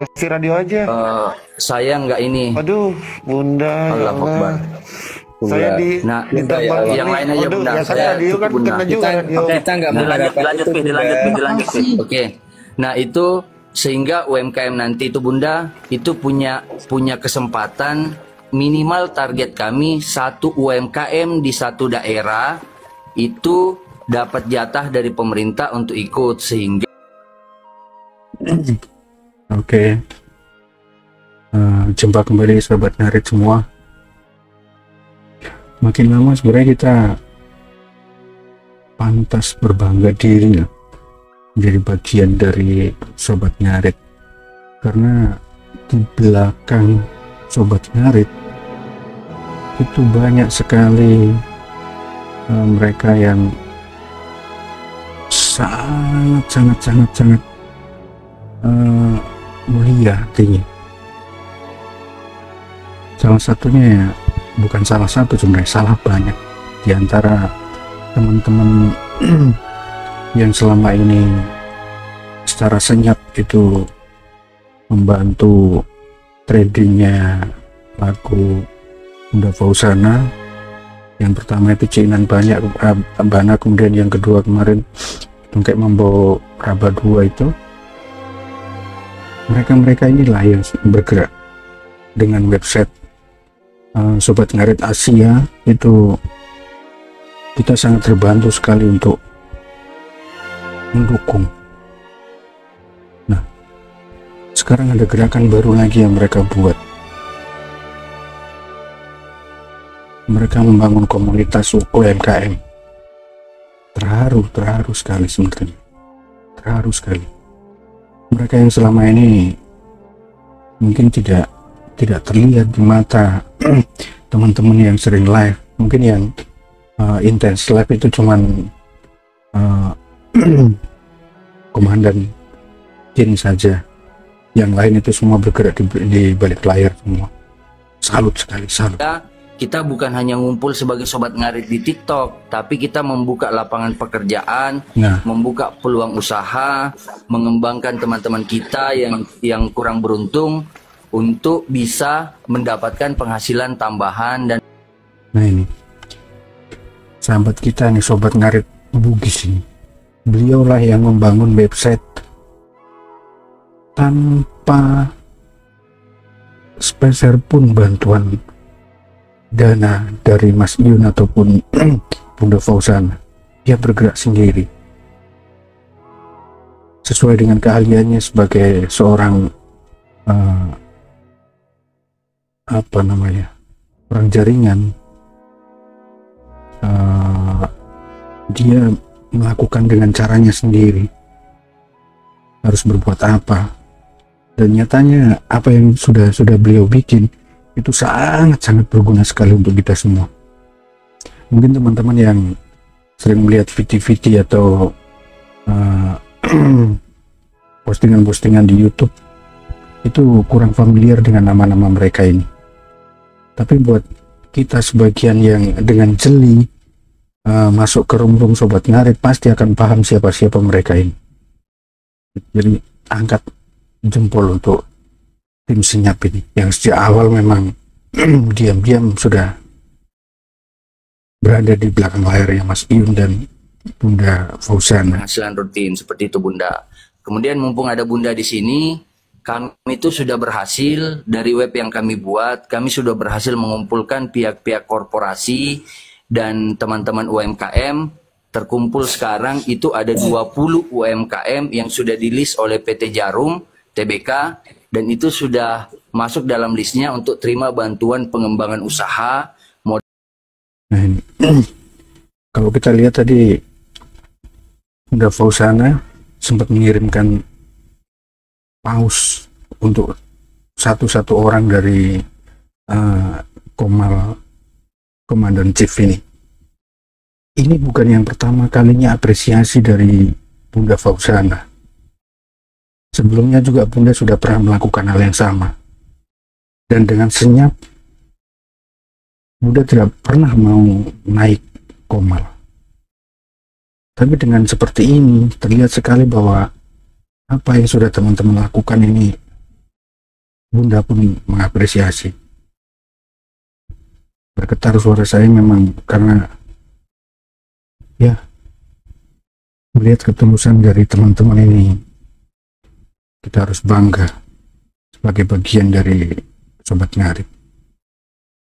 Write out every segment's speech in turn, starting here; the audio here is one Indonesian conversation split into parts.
Kasih radio aja. Saya nggak ini. Aduh, Bunda, ya Allah Allah. Akbar. Saya Nah, ditambah yang ini. lain aja Aduh, Bunda. ya kan Saya radio kan cukup Bunda. kena juga radio. Kita nggak mengharapkan Dilanjut, itu, Bunda. dilanjut. Oke. Nah, itu sehingga UMKM nanti itu Bunda itu punya kesempatan minimal target kami satu UMKM di satu daerah itu dapat jatah dari pemerintah untuk ikut sehingga Oke. Jumpa kembali sahabat ngarit semua. Makin lama sebenarnya kita pantas berbangga diri ya, menjadi bagian dari sobat ngarit, karena di belakang sobat ngarit itu banyak sekali mereka yang sangat mulia hatinya. Salah satunya ya, bukan salah satu sebenarnya, salah banyak di antara teman-teman yang selama ini secara senyap itu membantu tradingnya lagu Bunda Fauzana. Yang pertama itu Cinan banyak Bana, kemudian yang kedua kemarin kayak membawa Raba 2 itu. Mereka inilah yang bergerak dengan website Sobat Ngarit Asia. Itu kita sangat terbantu sekali untuk mendukung. Nah, sekarang ada gerakan baru lagi yang mereka buat. Mereka membangun komunitas UMKM. Terharu sekali sebenarnya. Terharu sekali. Mereka yang selama ini mungkin tidak terlihat di mata teman-teman yang sering live, mungkin yang intens live itu cuman komandan Jin saja, yang lain itu semua bergerak di balik layar semua. Salut sekali, salut. kita bukan hanya ngumpul sebagai sobat ngarit di TikTok, tapi kita membuka lapangan pekerjaan, membuka peluang usaha, mengembangkan teman-teman kita yang kurang beruntung untuk bisa mendapatkan penghasilan tambahan. Dan nah, ini sahabat kita nih, sobat ngarit Bugis ini, beliaulah yang membangun website tanpa sepeser pun bantuan dana dari Mas Yun ataupun Bunda Fauzana. Dia bergerak sendiri sesuai dengan keahliannya sebagai seorang orang jaringan. Dia melakukan dengan caranya sendiri, harus berbuat apa, dan nyatanya apa yang sudah beliau bikin itu sangat berguna sekali untuk kita semua. Mungkin teman-teman yang sering melihat VT atau postingan-postingan di YouTube itu kurang familiar dengan nama-nama mereka ini. Tapi buat kita sebagian yang dengan jeli masuk ke room sobat ngarit pasti akan paham siapa-siapa mereka ini. Jadi angkat jempol untuk tim senyap ini yang sejak awal memang diam-diam sudah berada di belakang layarnya Mas Iun dan Bunda Fauzana. Penghasilan rutin seperti itu Bunda. Kemudian mumpung ada Bunda di sini, kami itu sudah berhasil dari web yang kami buat, kami sudah berhasil mengumpulkan pihak-pihak korporasi dan teman-teman UMKM. Terkumpul sekarang itu ada 20 UMKM yang sudah di list oleh PT Jarum TBK, dan itu sudah masuk dalam listnya untuk terima bantuan pengembangan usaha. Nah, ini. Kalau kita lihat tadi Bunda Fauzana sempat mengirimkan paus untuk satu orang dari Komandan Chief ini. Ini bukan yang pertama kalinya apresiasi dari Bunda Fauzana. Sebelumnya juga Bunda sudah pernah melakukan hal yang sama. Dan dengan senyap, Bunda tidak pernah mau naik Komal. Tapi dengan seperti ini, terlihat sekali bahwa apa yang sudah teman-teman lakukan ini Bunda pun mengapresiasi. Bergetar suara saya memang karena ya melihat ketulusan dari teman-teman ini, kita harus bangga sebagai bagian dari Sobat Ngarit.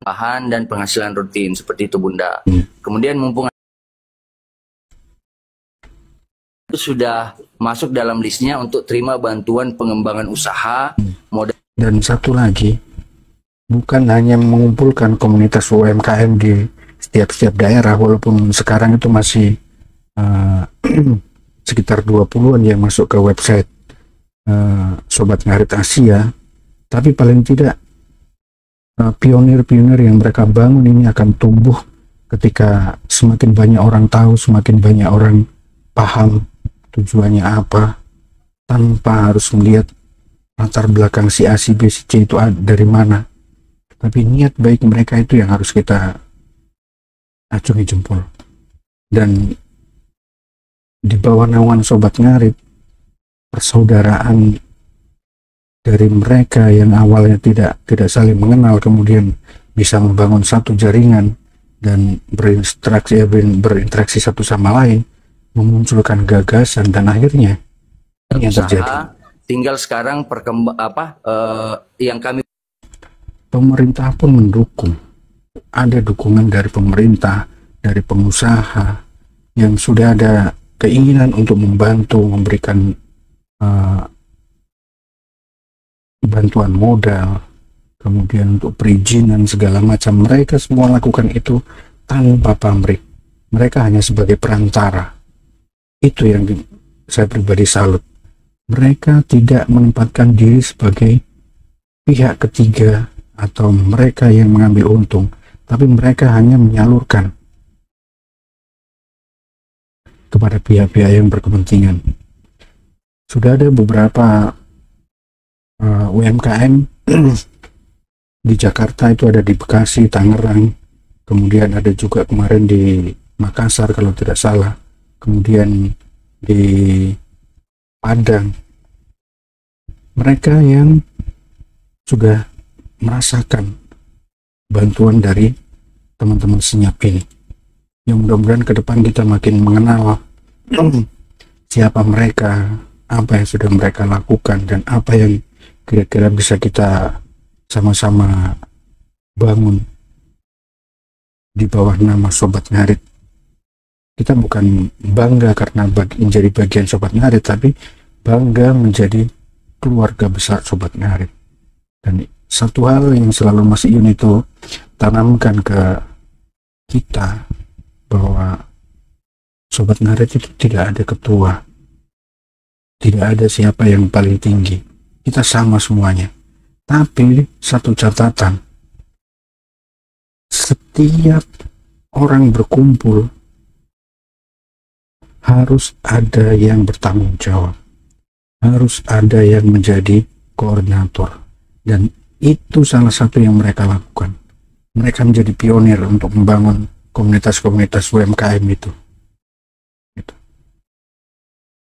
Bahan dan penghasilan rutin seperti itu Bunda. Kemudian mumpung itu sudah masuk dalam listnya untuk terima bantuan pengembangan usaha modal. Dan satu lagi, bukan hanya mengumpulkan komunitas UMKM di setiap daerah, walaupun sekarang itu masih sekitar 20-an yang masuk ke website Sobat Ngarit Asia, tapi paling tidak pionir-pionir yang mereka bangun ini akan tumbuh ketika semakin banyak orang tahu, semakin banyak orang paham tujuannya apa, tanpa harus melihat latar belakang si A, si B, si C itu dari mana. Tapi niat baik mereka itu yang harus kita acungi jempol. Dan di bawah naungan Sobat Ngarit, persaudaraan dari mereka yang awalnya tidak saling mengenal kemudian bisa membangun satu jaringan dan berinteraksi satu sama lain, memunculkan gagasan, dan akhirnya ini yang terjadi. Tinggal sekarang yang kami, pemerintah pun mendukung. Ada dukungan dari pemerintah, dari pengusaha yang sudah ada keinginan untuk membantu, memberikan bantuan modal, kemudian untuk perizinan segala macam. Mereka semua lakukan itu tanpa pamrih. Mereka hanya sebagai perantara. Itu yang saya pribadi salut. Mereka tidak menempatkan diri sebagai pihak ketiga atau mereka yang mengambil untung, tapi mereka hanya menyalurkan kepada pihak-pihak yang berkepentingan. Sudah ada beberapa UMKM di Jakarta, itu ada di Bekasi, Tangerang, kemudian ada juga kemarin di Makassar kalau tidak salah, kemudian di Padang. Mereka yang sudah merasakan bantuan dari teman-teman senyap ini, yang mudah-mudahan ke depan kita makin mengenal siapa mereka, apa yang sudah mereka lakukan, dan apa yang kira-kira bisa kita sama-sama bangun di bawah nama Sobat Ngarit. Kita bukan bangga karena menjadi bagian Sobat Ngarit, tapi bangga menjadi keluarga besar Sobat Ngarit. Dan satu hal yang selalu Mas Iun itu tanamkan ke kita, bahwa Sobat Ngarit itu tidak ada ketua, tidak ada siapa yang paling tinggi, kita sama semuanya. Tapi satu catatan, setiap orang berkumpul harus ada yang bertanggung jawab, harus ada yang menjadi koordinator, dan itu salah satu yang mereka lakukan. Mereka menjadi pionir untuk membangun komunitas-komunitas UMKM itu.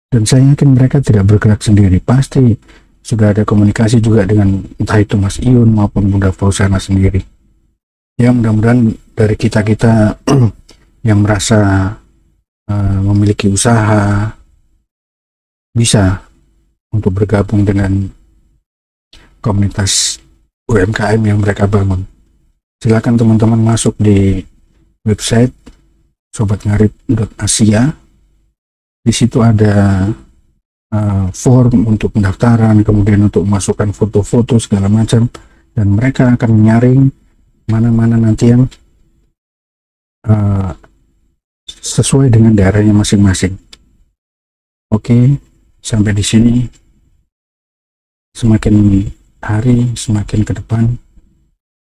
Dan saya yakin mereka tidak bergerak sendiri, pasti sudah ada komunikasi juga dengan entah itu Mas Iun maupun Bunda Fauzana sendiri. Ya, mudah-mudahan dari kita-kita yang merasa memiliki usaha bisa untuk bergabung dengan komunitas UMKM yang mereka bangun. Silakan teman-teman masuk di website sobatngarit.asia. Di situ ada form untuk pendaftaran, kemudian untuk memasukkan foto-foto segala macam, dan mereka akan menyaring mana-mana nanti yang sesuai dengan daerahnya masing-masing. Oke, sampai di sini. Semakin hari, semakin ke depan,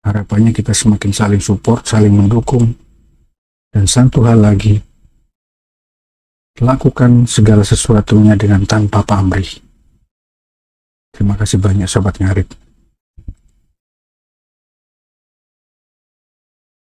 harapannya kita semakin saling support, saling mendukung. Dan satu hal lagi, lakukan segala sesuatunya dengan tanpa pamrih. Terima kasih banyak Sobat Ngarit.